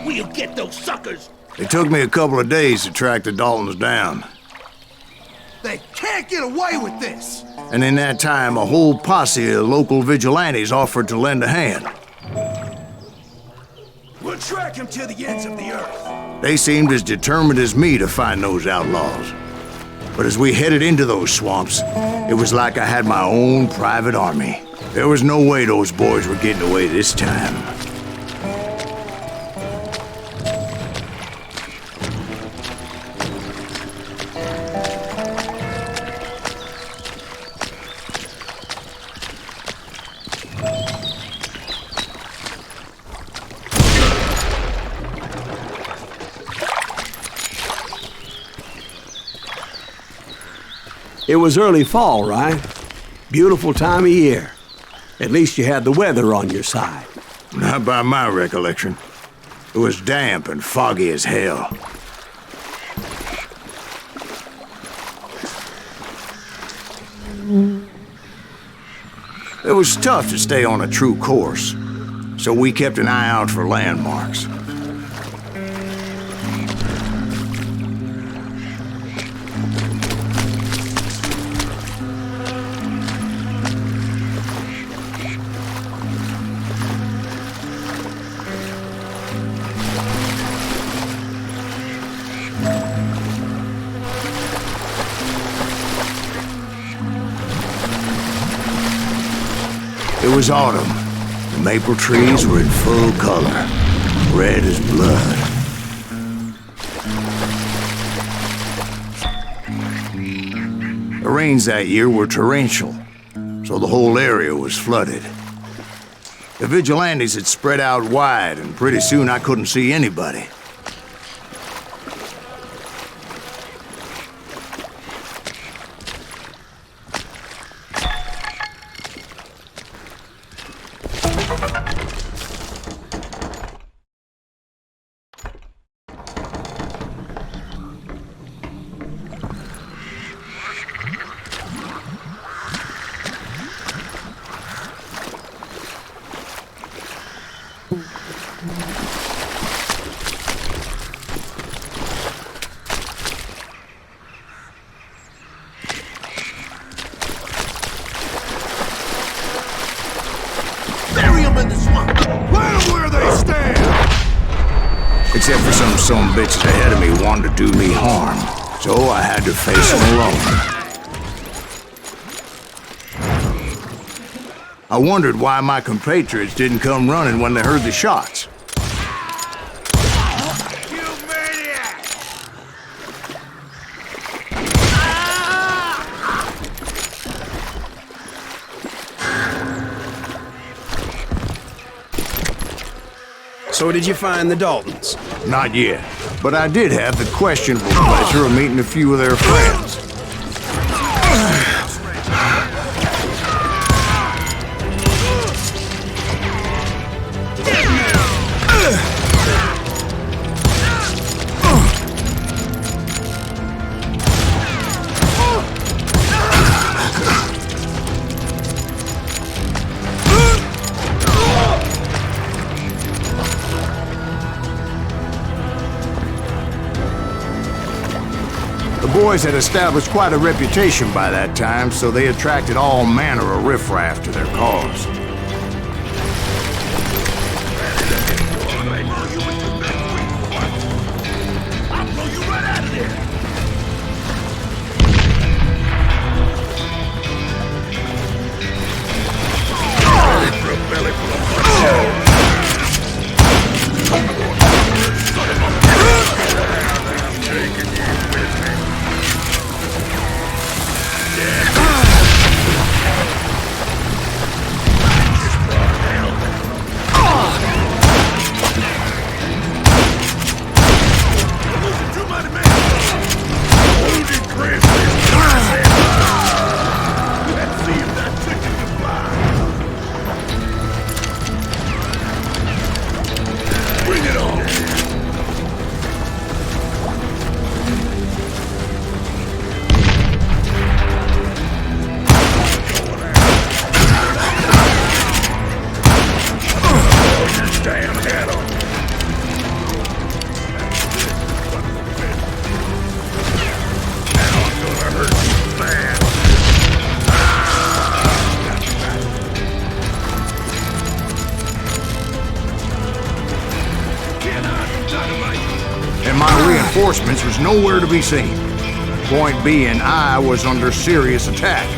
We'll get those suckers! It took me a couple of days to track the Daltons down. They can't get away with this! And in that time, a whole posse of local vigilantes offered to lend a hand. We'll track him to the ends of the earth. They seemed as determined as me to find those outlaws. But as we headed into those swamps, it was like I had my own private army. There was no way those boys were getting away this time. It was early fall, right? Beautiful time of year. At least you had the weather on your side. Not by my recollection. It was damp and foggy as hell. It was tough to stay on a true course, so we kept an eye out for landmarks. It was autumn. The maple trees were in full color, red as blood. The rains that year were torrential, so the whole area was flooded. The vigilantes had spread out wide, and pretty soon I couldn't see anybody. Except for some bitches ahead of me wanted to do me harm, so I had to face them alone. I wondered why my compatriots didn't come running when they heard the shots. You maniac! So did you find the Daltons? Not yet, but I did have the questionable pleasure of meeting a few of their friends. The boys had established quite a reputation by that time, so they attracted all manner of riffraff to their cause. I'll blow you right out of there! Belly full of I'm taking you with me. reinforcements was nowhere to be seen. Point being, I was under serious attack.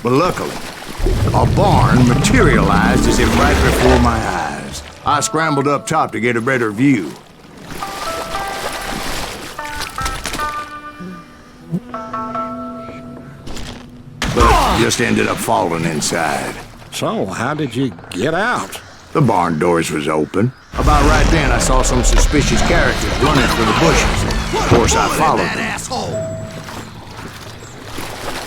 But luckily, a barn materialized as if right before my eyes. I scrambled up top to get a better view. But just ended up falling inside. So, how did you get out? The barn doors was open. About right then, I saw some suspicious characters running for the bushes. Of course, I followed them.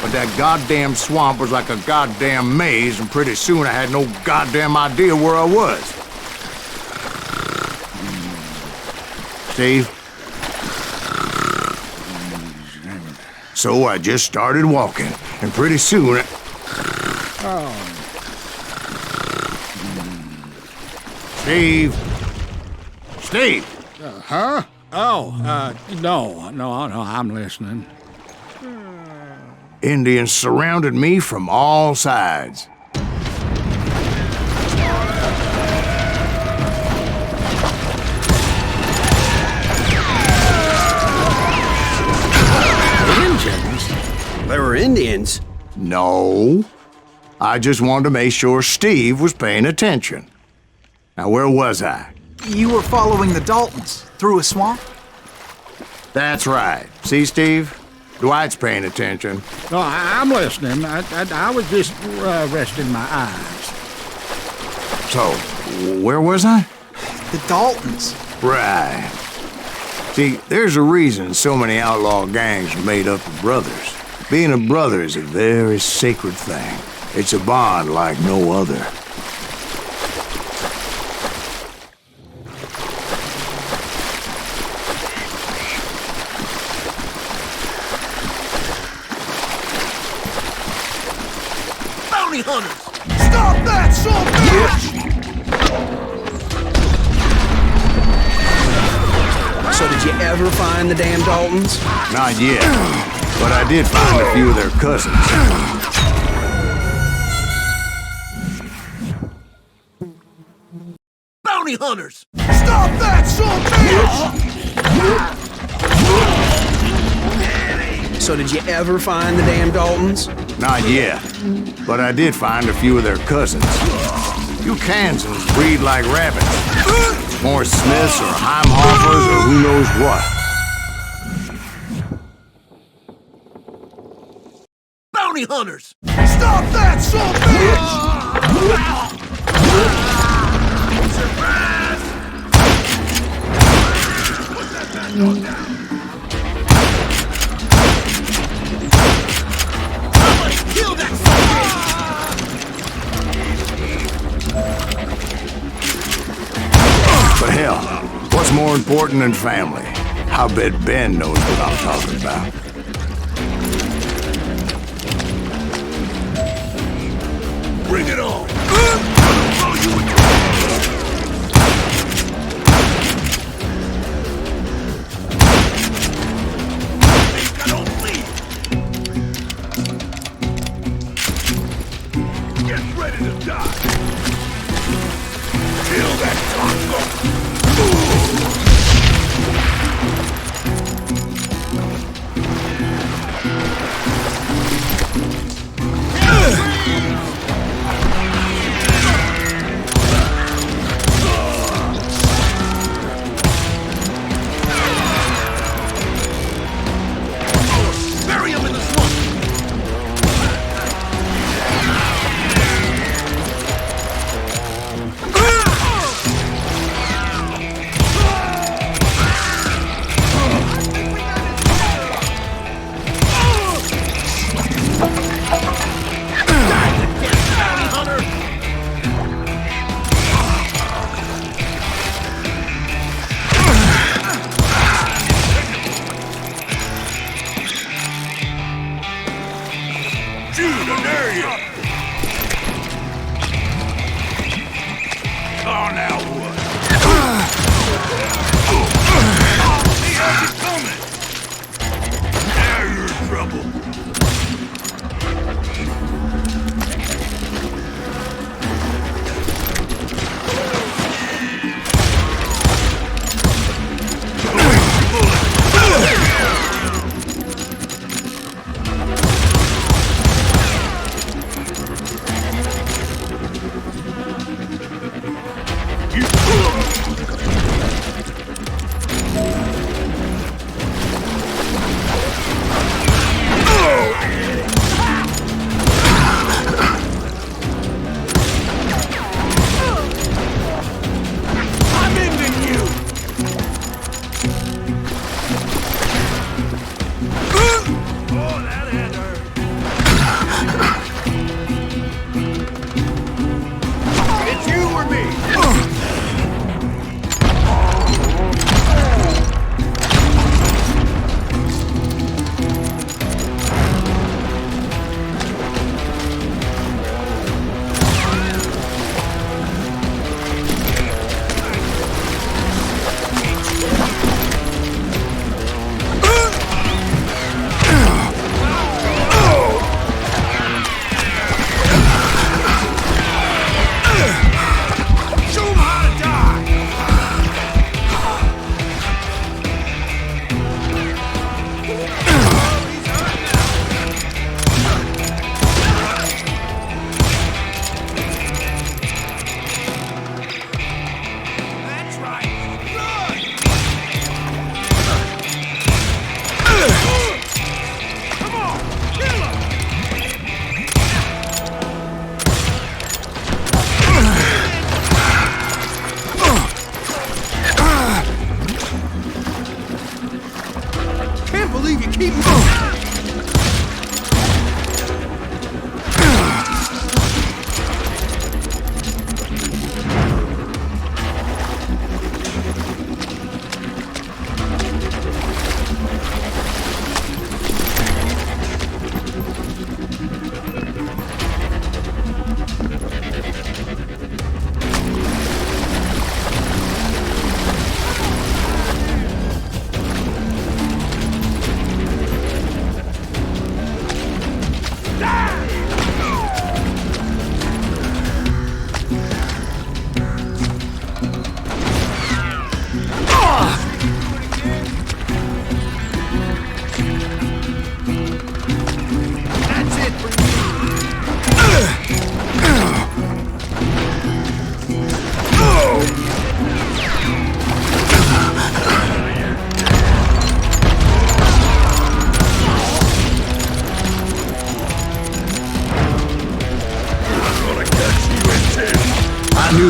But that goddamn swamp was like a goddamn maze, and pretty soon I had no goddamn idea where I was. Steve? So I just started walking, and pretty soon Steve? Steve? Huh? Oh, no, I'm listening. Indians surrounded me from all sides. Indians? They were Indians? No. I just wanted to make sure Steve was paying attention. Now, where was I? You were following the Daltons through a swamp? That's right. See, Steve? Dwight's paying attention. No, I'm listening. I was just resting my eyes. So, where was I? The Daltons. Right. See, there's a reason so many outlaw gangs are made up of brothers. Being a brother is a very sacred thing. It's a bond like no other. Bounty hunters! Stop that, son of a bitch! So did you ever find the damn Daltons? Not yet, but I did find a few of their cousins. Bounty hunters! Stop that, son of a bitch! So did you ever find the damn Daltons? Not yet, but I did find a few of their cousins. You Kansans breed like rabbits. More Smiths or Heimhoffers or who knows what. Bounty hunters! Stop that, son of a bitch! Surprise! Put that bad dog down! Somebody kill that But hell, what's more important than family? I bet Ben knows what I'm talking about. Bring it on! Think I don't bleed! Get ready to die! Kill that taco!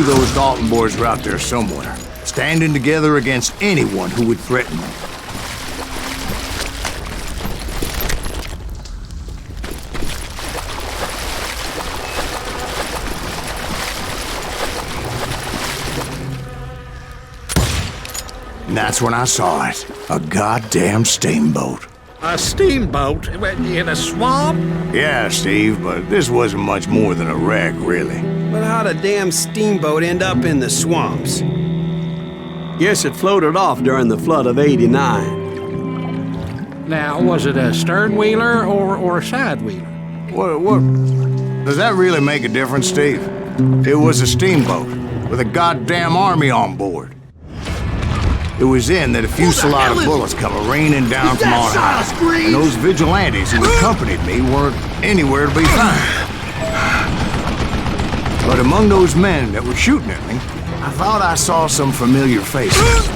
knew those Dalton boys were out there somewhere, standing together against anyone who would threaten them. And that's when I saw it. A goddamn steamboat. A steamboat in a swamp? Yeah, Steve, but this wasn't much more than a wreck, really. But how'd a damn steamboat end up in the swamps? Guess it floated off during the flood of '89. Now, was it a stern wheeler or a side wheeler? What? Does that really make a difference, Steve? It was a steamboat with a goddamn army on board. It was then that a fusillade of bullets come raining down from on high, Silas Greaves? and those vigilantes who accompanied me weren't anywhere to be found. But among those men that were shooting at me, I thought I saw some familiar faces.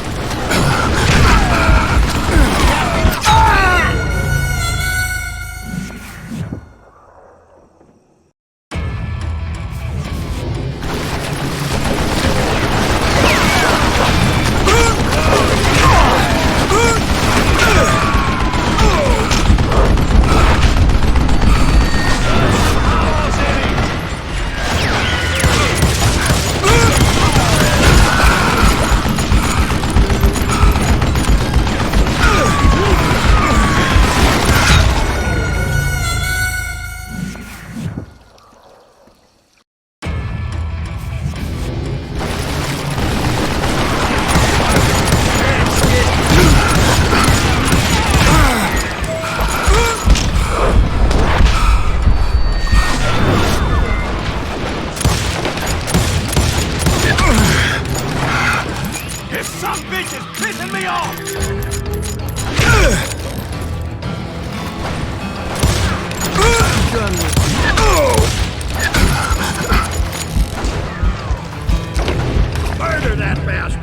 Murder that bastard!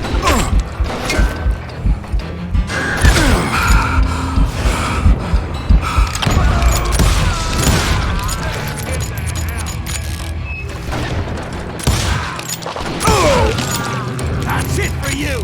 That's it for you!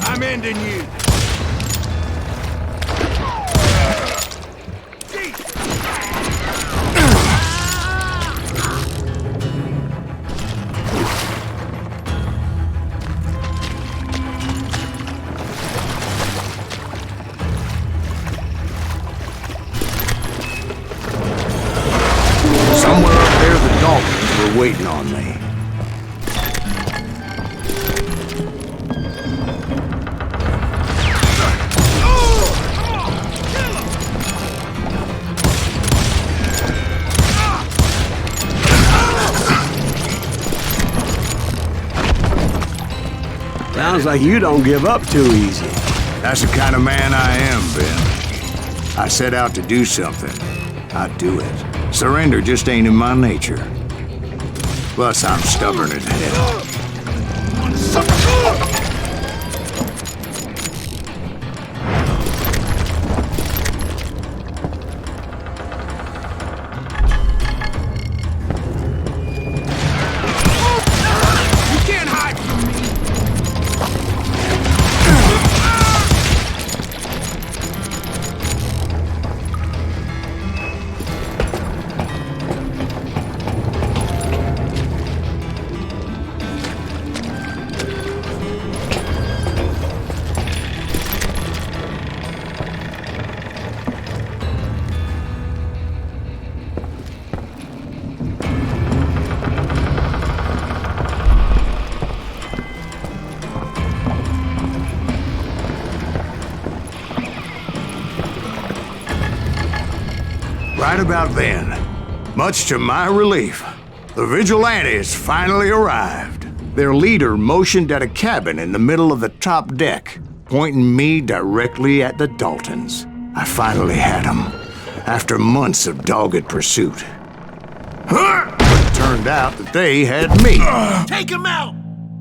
I'm ending you. Somewhere up there, the Daltons were waiting on me. Sounds like you don't give up too easy. That's the kind of man I am, Ben. I set out to do something. I do it. Surrender just ain't in my nature. Plus, I'm stubborn as hell. You can't hide from me! Right about then, Much to my relief, the vigilantes finally arrived. Their leader motioned at a cabin in the middle of the top deck, pointing me directly at the Daltons. I finally had them, after months of dogged pursuit. But it turned out that they had me. Take him out!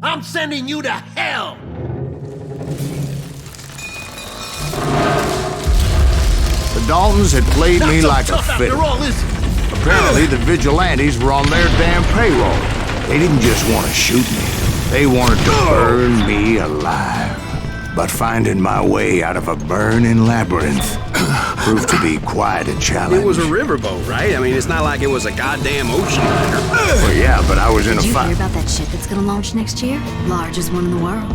I'm sending you to hell! The Daltons had played me Not like so a tough fiddle. after all, is it? Apparently, the vigilantes were on their damn payroll. They didn't just want to shoot me. They wanted to burn me alive. But finding my way out of a burning labyrinth proved to be quite a challenge. It was a riverboat, right? I mean, it's not like it was a goddamn ocean liner. Well, yeah, but I was in Did a you fight. hear about that ship that's gonna launch next year? Largest one in the world.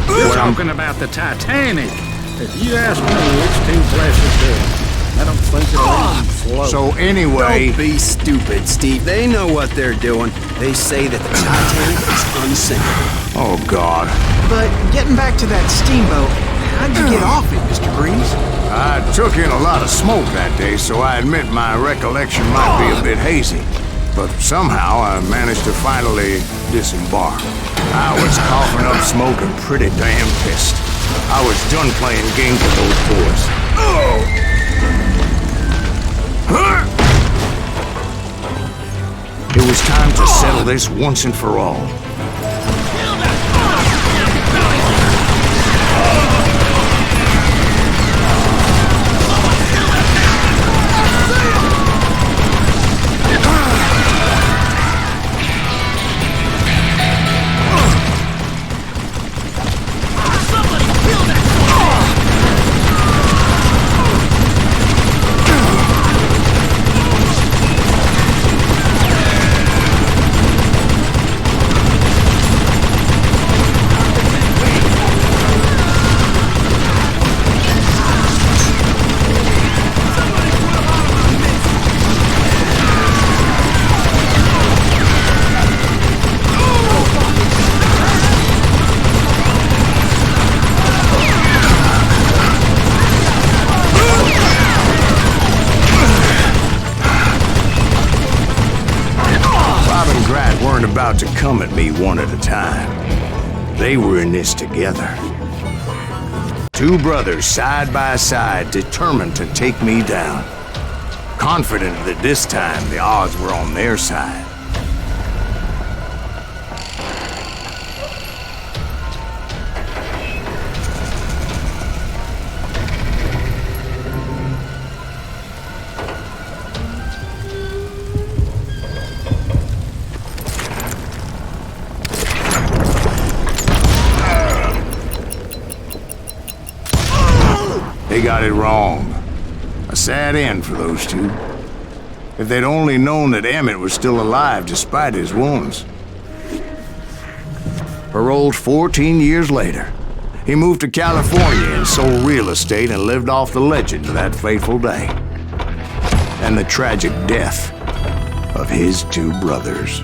We're talking about the Titanic. If you ask me, it's too precious to. I don't think it'll even float. So anyway, Don't be stupid, Steve. They know what they're doing. They say that the Titanic is unsinkable. oh God, But getting back to that steamboat, how'd you get off it, Mr. Greaves? I took in a lot of smoke that day, so I admit my recollection might be a bit hazy. But somehow I managed to finally disembark. I was coughing up smoke and pretty damn pissed. I was done playing games with those boys. It was time to settle this once and for all. About to come at me one at a time. They were in this together. Two brothers side by side, determined to take me down. Confident that this time the odds were on their side. They got it wrong. A sad end for those two. If they'd only known that Emmett was still alive despite his wounds. Paroled 14 years later, he moved to California and sold real estate and lived off the legend of that fateful day. And the tragic death of his two brothers.